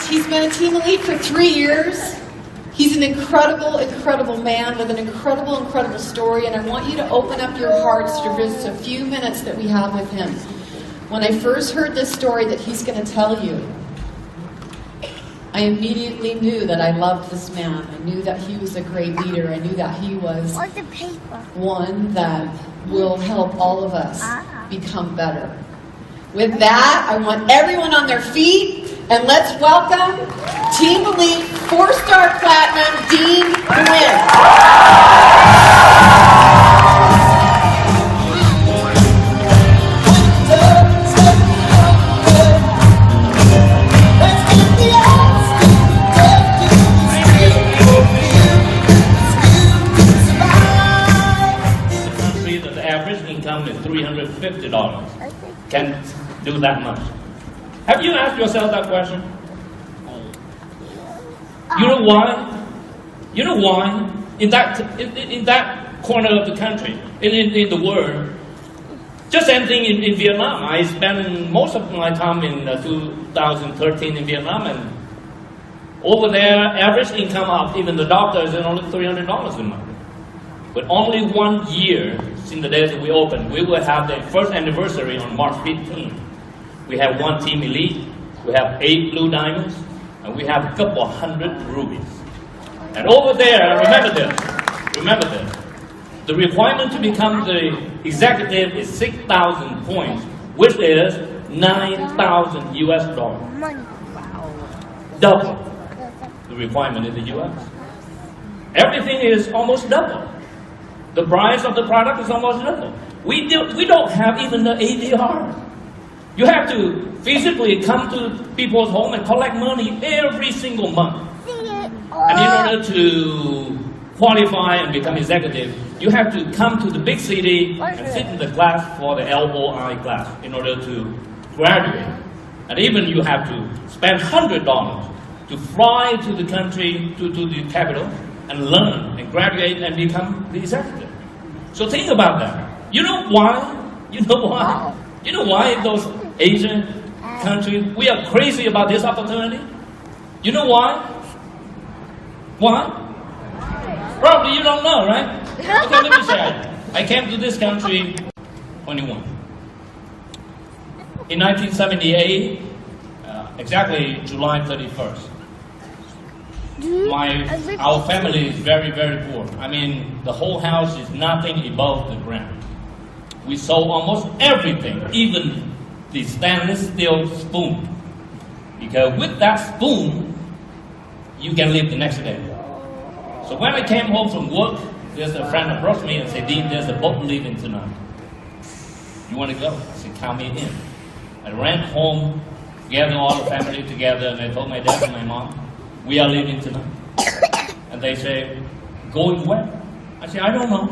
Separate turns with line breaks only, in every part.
He's been a team elite for 3 years. He's an incredible, incredible man with an incredible, incredible story, and I want you to open up your hearts to just a few minutes that we have with him. When I first heard this story that he's going to tell you, I immediately knew that I loved this man. I knew that he was a great leader. I knew that he was one that will help all of us become better. With that, I want everyone on their feet, and let's welcome Team Elite 4-star Platinum, Dean Gwynn.
Is $350. Can do that much. Have you asked yourself that question? You know why? You know why? In that corner of the country, in the world, just same thing in Vietnam. I spent most of my time in 2013 in Vietnam, and over there, average income of even the doctors is only $300 a month. But only 1 year since the day that we opened, we will have the first anniversary on March 15th. We have 1 team elite, we have 8 blue diamonds, and we have a couple hundred rubies. And over there, remember this, the requirement to become the executive is 6,000 points, which is 9,000 US dollars. Double the requirement in the US. Everything is almost double. The price of the product is almost double. We don't have even the ADR. You have to physically come to people's home and collect money every single month. And in order to qualify and become executive, you have to come to the big city and sit in the class for the LOI class in order to graduate. And even you have to spend $100 to fly to the country, to the capital, and learn and graduate and become the executive. So think about that. You know why? You know why? You know why those Asian countries, we are crazy about this opportunity? You know why? Why? Probably you don't know, right? Okay, let me say it. I came to this country 21. In 1978, exactly July 31st. Our family is very, very poor. I mean, the whole house is nothing above the ground. We sold almost everything, even the stainless steel spoon. Because with that spoon, you can live the next day. So when I came home from work, there's a friend approached me and said, "Dean, there's a boat leaving tonight. You want to go?" I said, "Count me in." I ran home, gathered all the family together, and I told my dad and my mom, "We are leaving tonight." And they say, "Going where?" I say, "I don't know."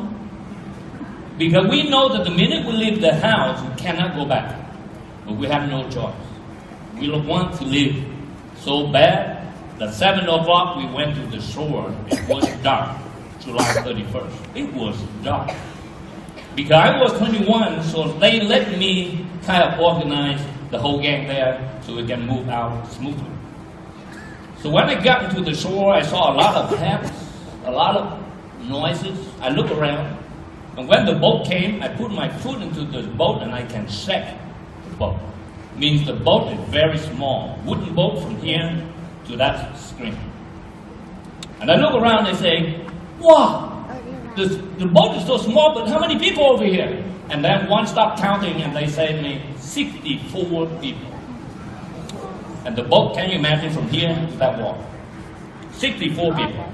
Because we know that the minute we leave the house, we cannot go back. But we have no choice. We don't want to live so bad that 7 o'clock we went to the shore. It was dark, July 31st. It was dark. Because I was 21, so they let me kind of organize the whole gang there so we can move out smoothly. So when I got into the shore, I saw a lot of taps, a lot of noises. I looked around, and when the boat came, I put my foot into the boat and I can check the boat. Means the boat is very small, wooden boat from here to that screen. And I look around and say, "Wow, the boat is so small, but how many people over here?" And then one stopped counting and they said to me, 64 people. And the boat, can you imagine from here to that wall? 64 people.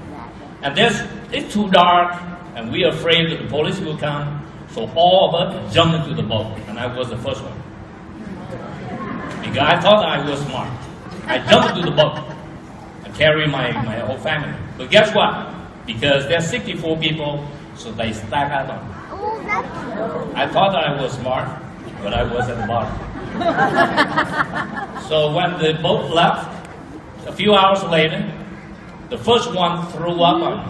And it's too dark, and we are afraid that the police will come, so all of us jumped into the boat, and I was the first one. Because I thought I was smart. I jumped into the boat and carried my whole family. But guess what? Because there's 64 people, so they stack up on me. I thought I was smart, but I was at the bottom. So when the boat left, a few hours later, the first one threw up on me.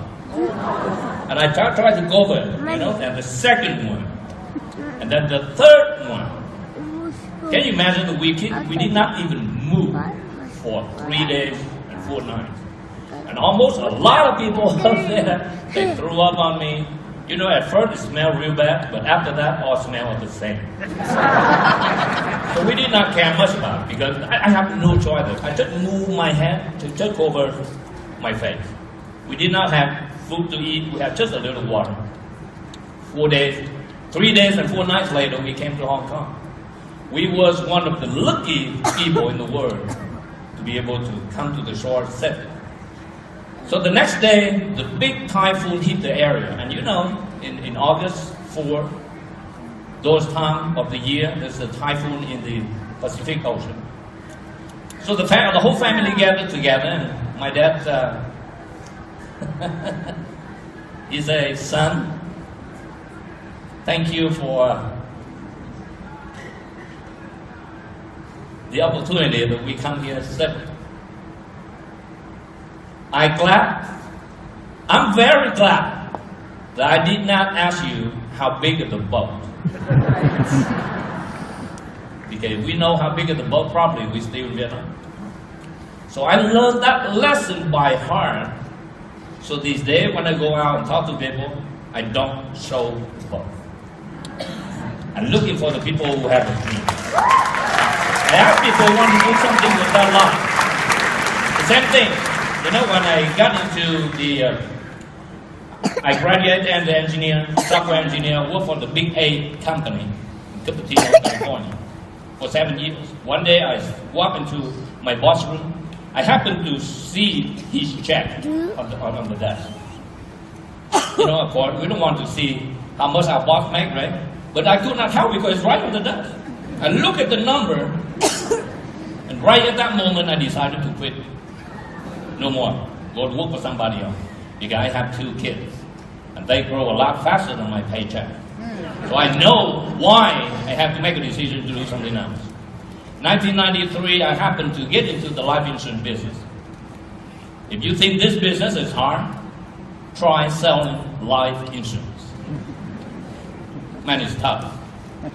And I tried to go there, and the second one. And then the third one. Can you imagine that we did not even move for 3 days and 4 nights. And almost a lot of people up there, they threw up on me. You know, at first it smelled real bad, but after that, all smelled the same. So we did not care much about it because I have no choice. I just moved my hand to take over my face. We did not have food to eat. We had just a little water. 3 days and 4 nights later, we came to Hong Kong. We was one of the lucky people in the world to be able to come to the shore safely. So the next day, the big typhoon hit the area. And you know, in August 4, those time of the year, there's a typhoon in the Pacific Ocean. So the whole family gathered together, and my dad, he said, "Son, thank you for the opportunity that we come here safely. I'm very glad that I did not ask you how big is the boat. Because if we know how big is the boat, probably we still in Vietnam. So I learned that lesson by heart. So these days when I go out and talk to people, I don't show the boat. I'm looking for the people who have a dream. I ask people who want to do something with their life. The same thing. You know, when I got into I graduated as an engineer, software engineer, worked for the big 8 company in Cupertino, California, for 7 years. One day I walked into my boss room. I happened to see his check on the desk. You know, of course, we don't want to see how much our boss make, right? But I could not help because it's right on the desk. I look at the number, and right at that moment, I decided to quit. No more. Go to work for somebody else. Because I have 2 kids, and they grow a lot faster than my paycheck. So I know why I have to make a decision to do something else. 1993, I happened to get into the life insurance business. If you think this business is hard, try selling life insurance. Man, it's tough.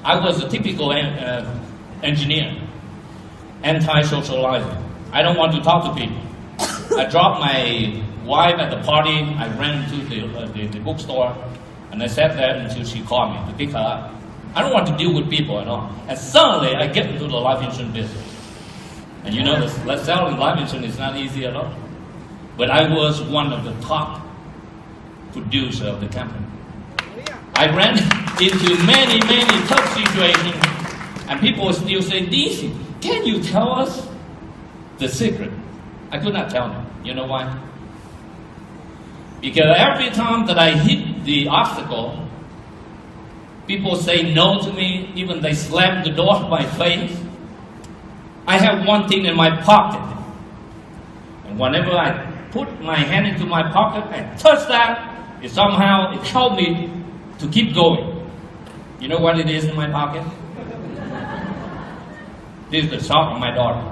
I was a typical engineer, anti-socializer. I don't want to talk to people. I dropped my wife at the party. I ran to the bookstore, and I sat there until she called me to pick her up. I don't want to deal with people at all. And suddenly, I get into the life insurance business. And you know, selling life insurance is not easy at all. But I was one of the top producers of the company. I ran into many tough situations, and people still say, "DC, can you tell us the secret?" I could not tell them. You know why? Because every time that I hit the obstacle, people say no to me, even they slam the door in my face. I have one thing in my pocket. And whenever I put my hand into my pocket and touch that, it helped me to keep going. You know what it is in my pocket? This is the sock of my daughter.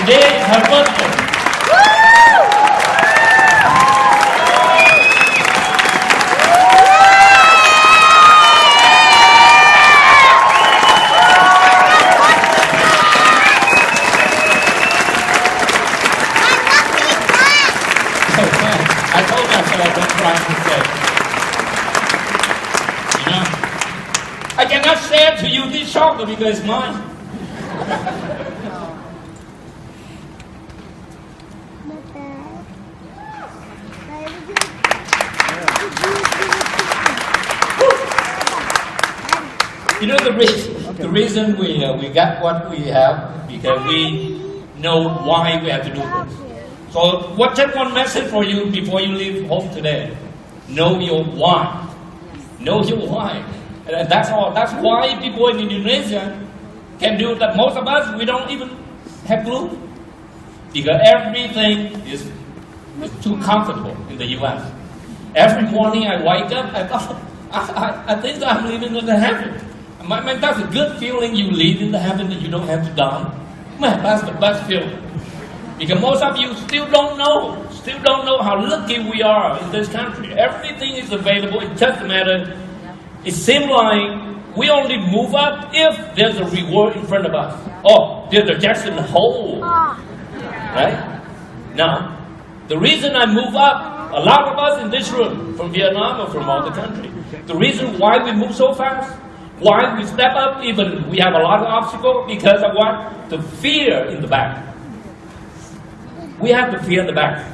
Today is her birthday. I told myself don't try to say. You know, I cannot share to you this chocolate because it's mine. You know the reason we got what we have because we know why we have to do this. So take one message for you before you leave home today. Know your why. Know your why. And that's all. That's why people in Indonesia can do that. Most of us, we don't even have clue. Because everything is too comfortable in the U.S. Every morning I wake up, I thought, I think I'm living in the heaven. Man, that's a good feeling you lead in the heaven that you don't have to die. Man, that's the best feeling. Because most of you still don't know how lucky we are in this country. Everything is available. It doesn't matter. It seems like we only move up if there's a reward in front of us. Oh, there's a Jackson Hole. Right? Now, the reason I move up, a lot of us in this room, from Vietnam or from other countries, the reason why we move so fast, why we step up, even we have a lot of obstacles, because of what? The fear in the back. We have the fear in the back.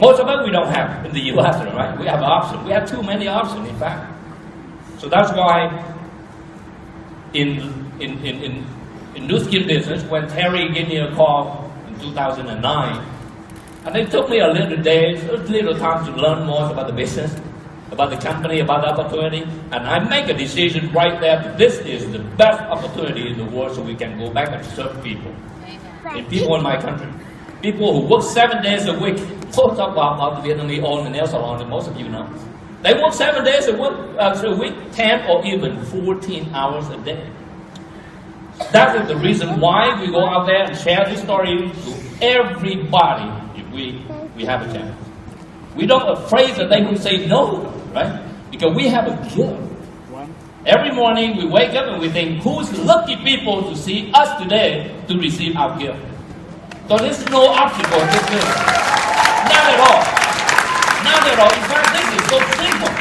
Most of us we don't have in the U.S., right? We have options. We have too many options, in fact. So that's why in nuskin business, when Terry gave me a call in 2009, and it took me a little time to learn more about the business, about the company, about the opportunity, and I make a decision right there that this is the best opportunity in the world so we can go back and serve people. And people in my country. People who work 7 days a week. Most of the Vietnamese own the nail salon, and most of you know. They work 7 days a week, 10 or even 14 hours a day. That is the reason why we go out there and share this story to everybody if we have a chance. We don't afraid that they will say no, right? Because we have a gift. Every morning we wake up and we think, who's lucky people to see us today to receive our gift? So there's no obstacle in this business. Not at all. Not at all. In fact, this is so simple.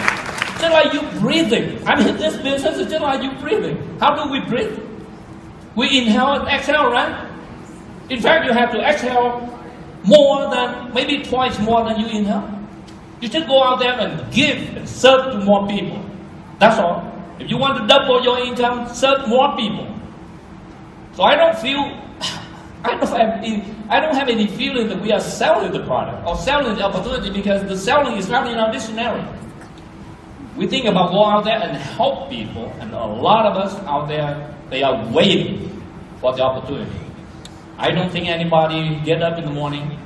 Just like you breathing. I mean, this business is just like you breathing. How do we breathe? We inhale and exhale, right? In fact, you have to exhale more than, maybe twice more than you inhale. You just go out there and give and serve to more people. That's all. If you want to double your income, serve more people. So I don't have any feeling that we are selling the product or selling the opportunity, because the selling is not in our dictionary. We think about go out there and help people, and a lot of us out there, they are waiting for the opportunity. I don't think anybody get up in the morning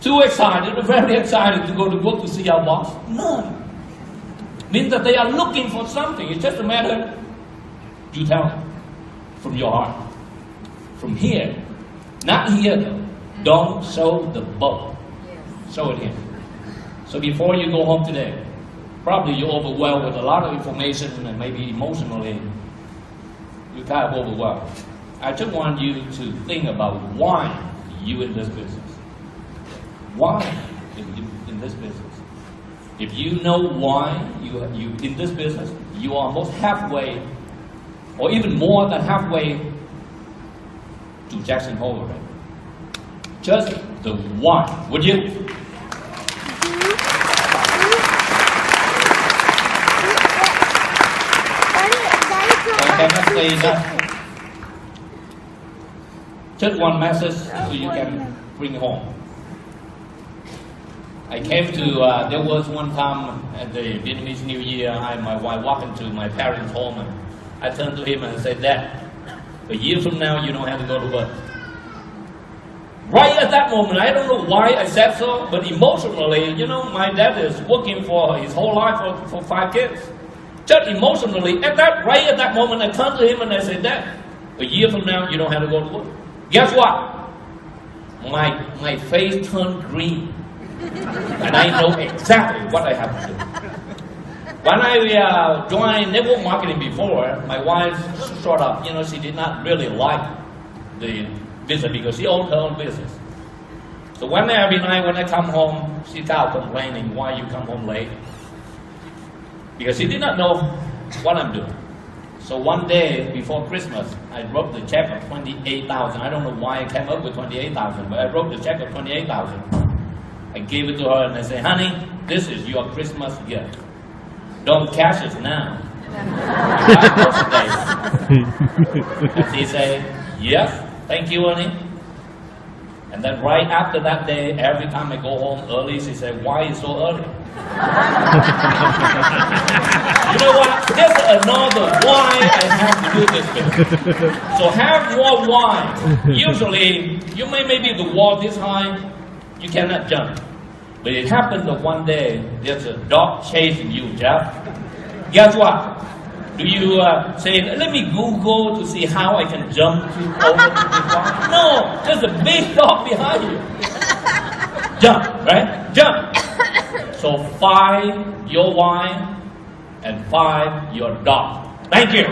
too excited, very excited to go to work to see our boss. None. Means that they are looking for something. It's just a matter, you tell them from your heart. From here. Not here though. Don't show the boat. Show it here. So before you go home today, probably you're overwhelmed with a lot of information and maybe emotionally you're kind of overwhelmed. I just want you to think about why you in this business. Why in this business? If you know why you in this business, you are almost halfway, or even more than halfway to Jackson Hole already. Just the why, would you? I cannot say enough. Just one message so you can bring home. I came to, there was one time at the Vietnamese New Year, my wife walked into my parents' home and I turned to him and said, Dad, a year from now you don't have to go to work. Right at that moment, I don't know why I said so, but emotionally, you know, my dad is working for his whole life for 5 kids. Just emotionally, right at that moment, I turned to him and I said, Dad, a year from now you don't have to go to work. Guess what? My face turned green. And I know exactly what I have to do. When I joined network marketing before, my wife sort of, you know, she did not really like the business because she owned her own business. So every night when I come home, she started complaining, why you come home late? Because she did not know what I'm doing. So one day before Christmas, I wrote the check of $28,000. I don't know why I came up with $28,000, but I wrote the check of $28,000. I gave it to her and I said, honey, this is your Christmas gift. Don't cash it now. And she said, yes, thank you, honey. And then right after that day, every time I go home early, she said, why is so early? You know what? There's another why I have to do this business. So have more why. Usually, you maybe the wall this high, you cannot jump. But it happened that one day, there's a dog chasing you, Jeff. Guess what? Do you say, let me Google to see how I can jump over to this one? No, there's a big dog behind you. Jump, right? Jump. So 5 your wife and 5 your dog. Thank you.